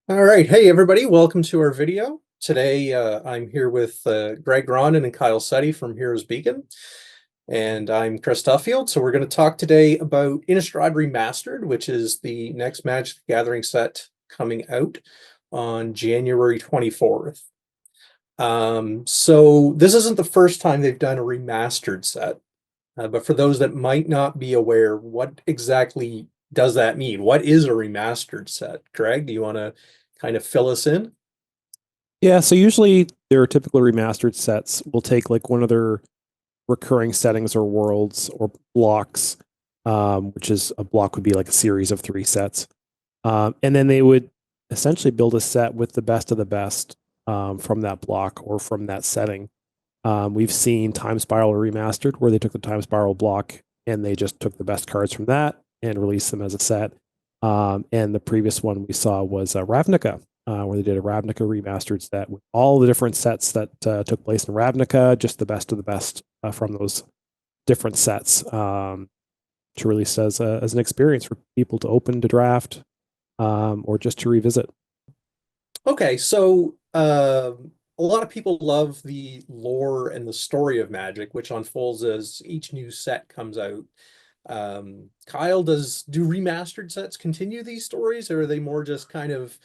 All right. Hey, everybody. Welcome to our video. Today, I'm here with Greg Ronan and Kyle Sutty from Heroes Beacon. And I'm Chris Duffield. So we're going to talk today about Innistrad Remastered, which is the next Magic the Gathering set coming out on January 24th. So this isn't the first time they've done a remastered set. But for those that might not be aware, what exactly does that mean? What is a remastered set? Greg, do you want to kind of fill us in? Yeah, so usually their typical remastered sets will take like one of their recurring settings or worlds or blocks, which is a block would be like a series of three sets. And then they would essentially build a set with the best of the best from that block or from that setting. We've seen Time Spiral Remastered where they took the Time Spiral block and they just took the best cards from that and released them as a set. And the previous one we saw was Ravnica, where they did a Ravnica remastered set with all the different sets that took place in Ravnica, just the best of the best from those different sets to release as an experience for people to open to draft or just to revisit. Okay, so a lot of people love the lore and the story of Magic, which unfolds as each new set comes out. Kyle, do remastered sets continue these stories, or are they more just kind of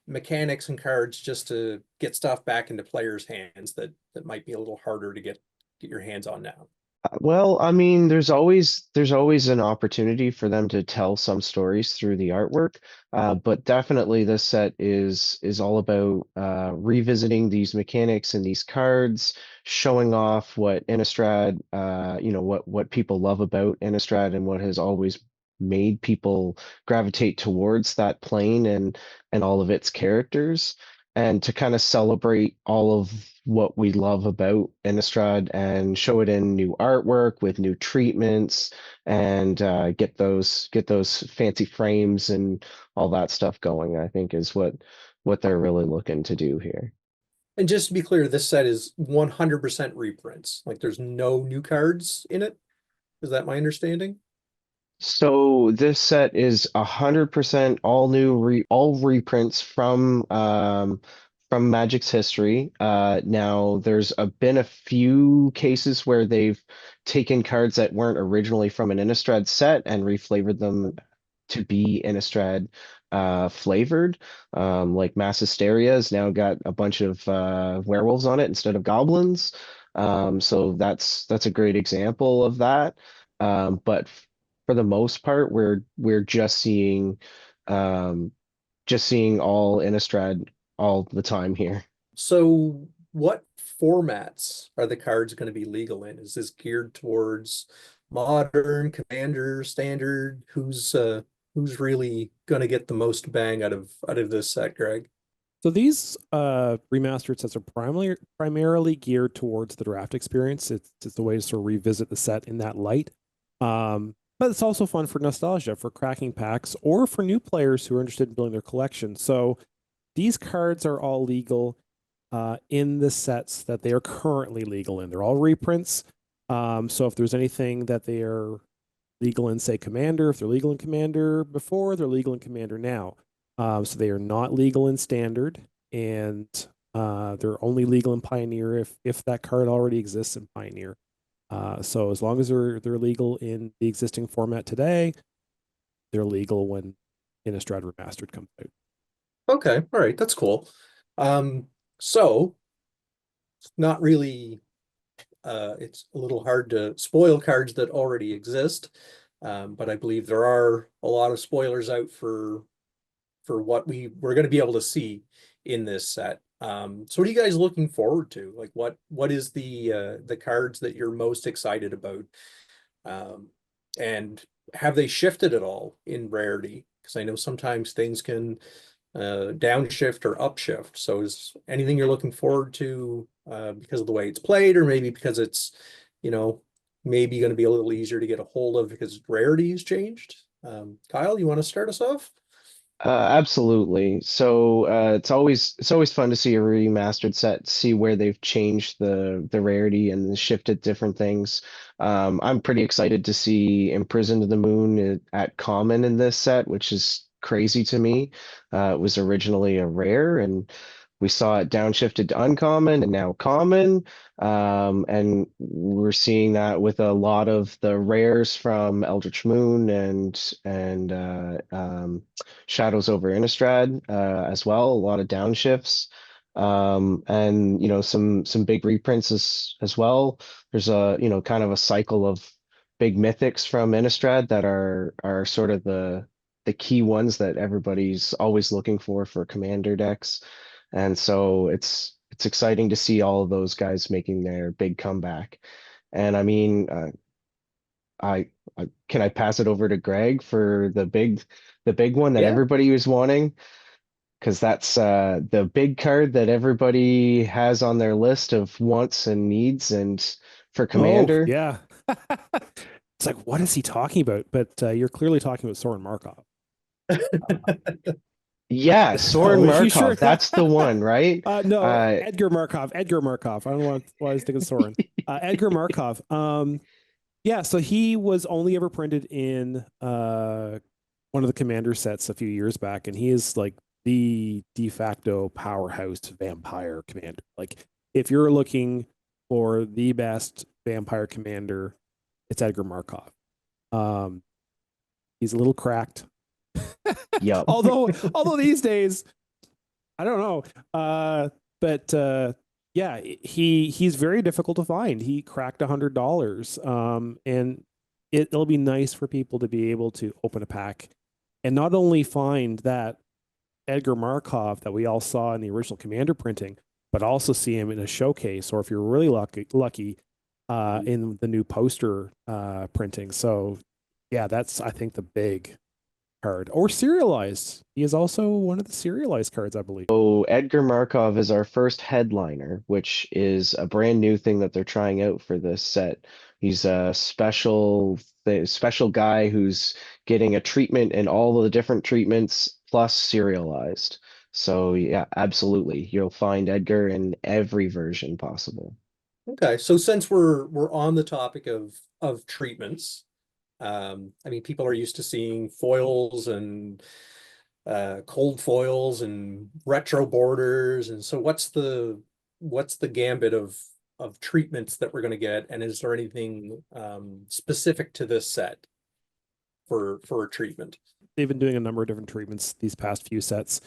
mechanics and cards just to get stuff back into players' hands that might be a little harder to get your hands on now? Well, I mean, there's always an opportunity for them to tell some stories through the artwork, but definitely this set is all about revisiting these mechanics and these cards, showing off what Innistrad, what people love about Innistrad and what has always made people gravitate towards that plane and all of its characters, and to kind of celebrate all of what we love about Innistrad and show it in new artwork with new treatments and get those fancy frames and all that stuff going, I think is what they're really looking to do here. And just to be clear, this set is 100% reprints. Like there's no new cards in it. Is that my understanding? So this set is 100% all reprints from Magic's history. Now there's been a few cases where they've taken cards that weren't originally from an Innistrad set and reflavored them to be Innistrad flavored. Like Mass Hysteria has now got a bunch of werewolves on it instead of goblins. So that's a great example of that. But for the most part, we're um, just seeing all Innistrad all the time here. So what formats are the cards going to be legal in? Is this geared towards modern, commander, standard? Who's really going to get the most bang out of this set, Greg? So these remastered sets are primarily geared towards the draft experience. It's a way to sort of revisit the set in that light. But it's also fun for nostalgia, for cracking packs, or for new players who are interested in building their collection. So these cards are all legal in the sets that they are currently legal in. They're all reprints. So if there's anything that they are legal in, say, Commander, if they're legal in Commander before, they're legal in Commander now. So they are not legal in Standard, and they're only legal in Pioneer if that card already exists in Pioneer. So as long as they're legal in the existing format today, they're legal when Innistrad Remastered comes out. Okay, all right, that's cool. So not really it's a little hard to spoil cards that already exist. But I believe there are a lot of spoilers out for what we're going to be able to see in this set. So what are you guys looking forward to? Like what is the cards that you're most excited about? Um, and have they shifted at all in rarity? Because I know sometimes things can downshift or upshift. So is anything you're looking forward to because of the way it's played, or maybe because it's, you know, maybe going to be a little easier to get a hold of because rarity has changed? Kyle, you want to start us off? Absolutely. So it's always fun to see a remastered set, see where they've changed the rarity and shifted different things. I'm pretty excited to see Imprisoned to the Moon at common in this set, which is crazy to me. It was originally a rare, and we saw it downshifted to uncommon and now common. And we're seeing that with a lot of the rares from Eldritch Moon and Shadows over Innistrad as well. A lot of downshifts. And some big reprints as well. There's a kind of a cycle of big mythics from Innistrad that are sort of the key ones that everybody's always looking for commander decks. And so it's exciting to see all of those guys making their big comeback. And I mean, I can I pass it over to Greg for the big one that Yeah. everybody was wanting? Because that's the big card that everybody has on their list of wants and needs, and for Oh, Commander. yeah. It's like, what is he talking about? But you're clearly talking about Soren Markov. Yeah, Soren Oh, are you sure? Markov, that's the one, right? No, Edgar Markov. Edgar Markov. I don't know why I was thinking Soren. Edgar Markov. Yeah, so he was only ever printed in one of the commander sets a few years back, and he is like the de facto powerhouse vampire commander. Like, if you're looking for the best vampire commander, it's Edgar Markov. He's a little cracked. Yep. Although these days, I don't know. But yeah, he's very difficult to find. He cracked $100. And it'll be nice for people to be able to open a pack and not only find that Edgar Markov that we all saw in the original Commander printing, but also see him in a showcase, or if you're really lucky, in the new poster printing. So yeah, that's I think the big card, or serialized. He is also one of the serialized cards, I believe. So Edgar Markov is our first headliner, which is a brand new thing that they're trying out for this set. He's a special guy who's getting a treatment in all of the different treatments plus serialized. So yeah, absolutely. You'll find Edgar in every version possible. Okay, so since we're on the topic of treatments, I mean, people are used to seeing foils and cold foils and retro borders, and so what's the gambit of treatments that we're going to get, and is there anything specific to this set for a treatment? They've been doing a number of different treatments these past few sets.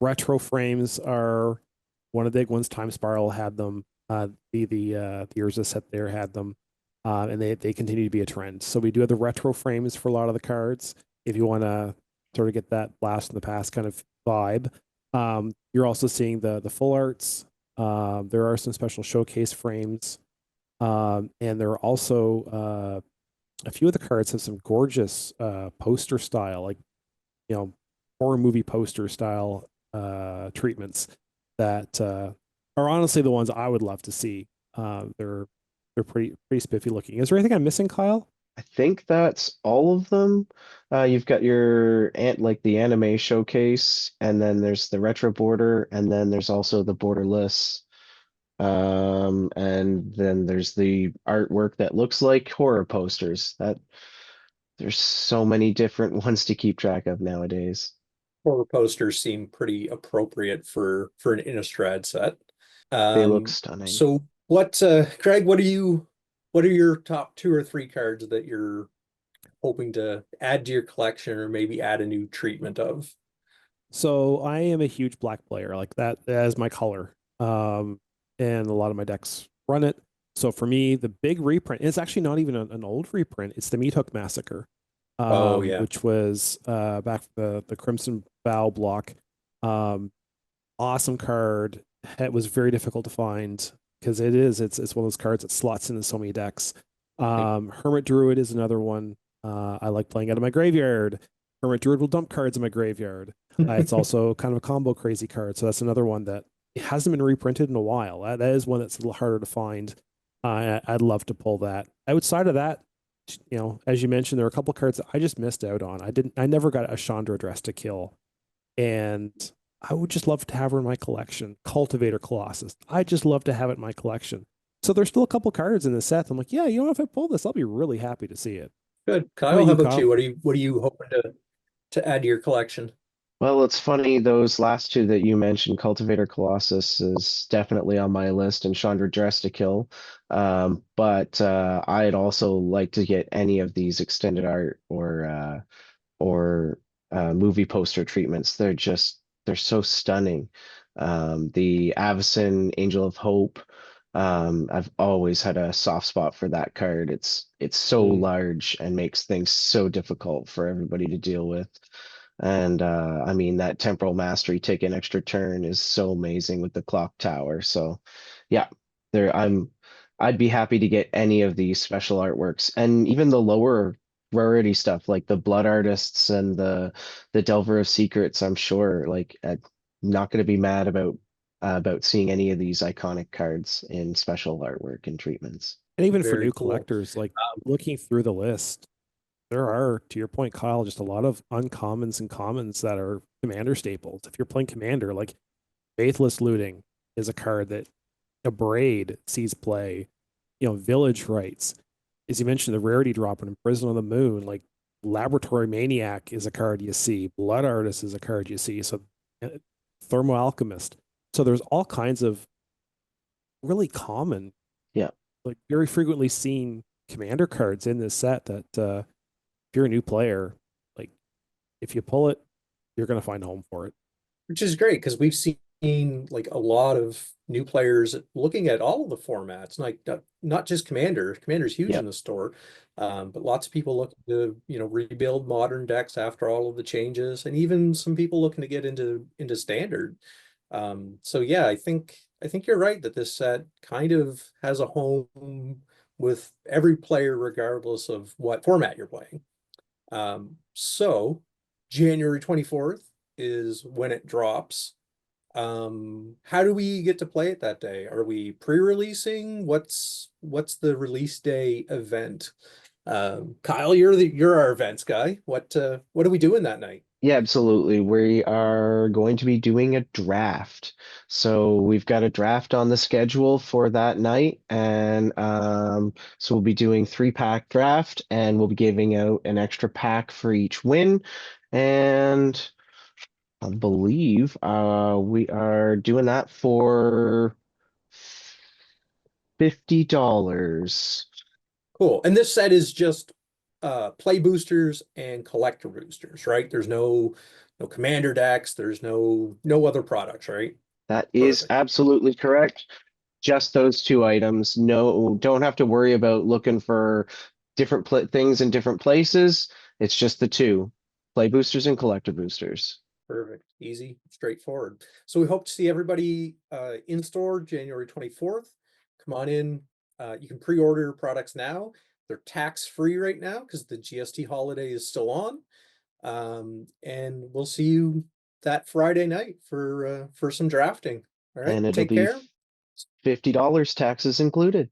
Retro frames are one of the big ones. Time Spiral had them. The Urza set there had them. And they continue to be a trend. So we do have the retro frames for a lot of the cards. If you want to sort of get that blast in the past kind of vibe, you're also seeing the full arts. There are some special showcase frames, and there are also a few of the cards have some gorgeous poster style, like horror movie poster style treatments that are honestly the ones I would love to see. They're pretty spiffy looking. Is there anything I'm missing, Kyle? I think that's all of them. You've got your like the anime showcase, and then there's the retro border, and then there's also the borderless. And then there's the artwork that looks like horror posters. That there's so many different ones to keep track of nowadays. Horror posters seem pretty appropriate for an Innistrad set. They look stunning. So Craig, what are your top two or three cards that you're hoping to add to your collection, or maybe add a new treatment of? So I am a huge black player, like that is my color. And a lot of my decks run it. So for me, the big reprint, it's actually not even an old reprint. It's the Meat Hook Massacre, Oh yeah. which was back the Crimson Vow block. Awesome card. It was very difficult to find because it's one of those cards that slots into so many decks. Hermit Druid is another one. I like playing out of my graveyard. Hermit Druid will dump cards in my graveyard. It's also kind of a combo crazy card, so that's another one that it hasn't been reprinted in a while. That is one that's a little harder to find. I'd love to pull that. Outside of that, as you mentioned, there are a couple cards that I just missed out on. I never got a Chandra Dress to kill, and I would just love to have her in my collection. Cultivator Colossus. I just love to have it in my collection. So there's still a couple cards in the set. I'm like, yeah, if I pull this, I'll be really happy to see it. Good. How Kyle, about how you, about Kyle? you? What are you hoping to to add to your collection? Well, it's funny, those last two that you mentioned, Cultivator Colossus is definitely on my list, and Chandra Dress to Kill. But I'd also like to get any of these extended art or movie poster treatments. They're so stunning. The Avacyn Angel of Hope. I've always had a soft spot for that card. It's so Mm, large and makes things so difficult for everybody to deal with. And I mean, that Temporal Mastery take an extra turn is so amazing with the Clock Tower. So yeah, there I'd be happy to get any of these special artworks, and even the lower rarity stuff like the Blood Artists and the Delver of Secrets. I'm sure, like, I'm not going to be mad about seeing any of these iconic cards in special artwork and treatments. And even for very new cool. collectors, like looking through the list, there are, to your point, Kyle, just a lot of uncommons and commons that are commander staples. If you're playing commander, like Faithless Looting is a card that a braid sees play. You know, Village Rites, as you mentioned, the rarity drop in Prison on the Moon, like Laboratory Maniac is a card you see, Blood Artist is a card you see, so Thermo Alchemist. So there's all kinds of really common, Yeah. like very frequently seen commander cards in this set that if you're a new player, like if you pull it, you're gonna find a home for it. Which is great because we've seen like a lot of new players looking at all of the formats, like not just Commander. Commander's huge Yeah. in the store, but lots of people looking to rebuild modern decks after all of the changes, and even some people looking to get into Standard. So yeah, I think you're right that this set kind of has a home with every player, regardless of what format you're playing. So January 24th is when it drops. How do we get to play it that day? Are we pre-releasing? What's the release day event? Kyle, you're our events guy. What are we doing that night? Yeah, absolutely. We are going to be doing a draft. So we've got a draft on the schedule for that night. And so we'll be doing 3-pack draft, and we'll be giving out an extra pack for each win. And I believe we are doing that for $50. Cool. And this set is just play boosters and collector boosters, right? There's no commander decks, there's no other products, right? That is Perfect. absolutely correct. Just those two items. No, don't have to worry about looking for different things in different places. It's just the two, play boosters and collector boosters. Perfect. Easy, straightforward. So we hope to see everybody in store January 24th. Come on in. You can pre-order products now. They're tax-free right now because the GST holiday is still on. And we'll see you that Friday night for some drafting. All right. And it'll Take be care. $50, taxes included.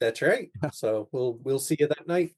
That's right. So we'll see you that night.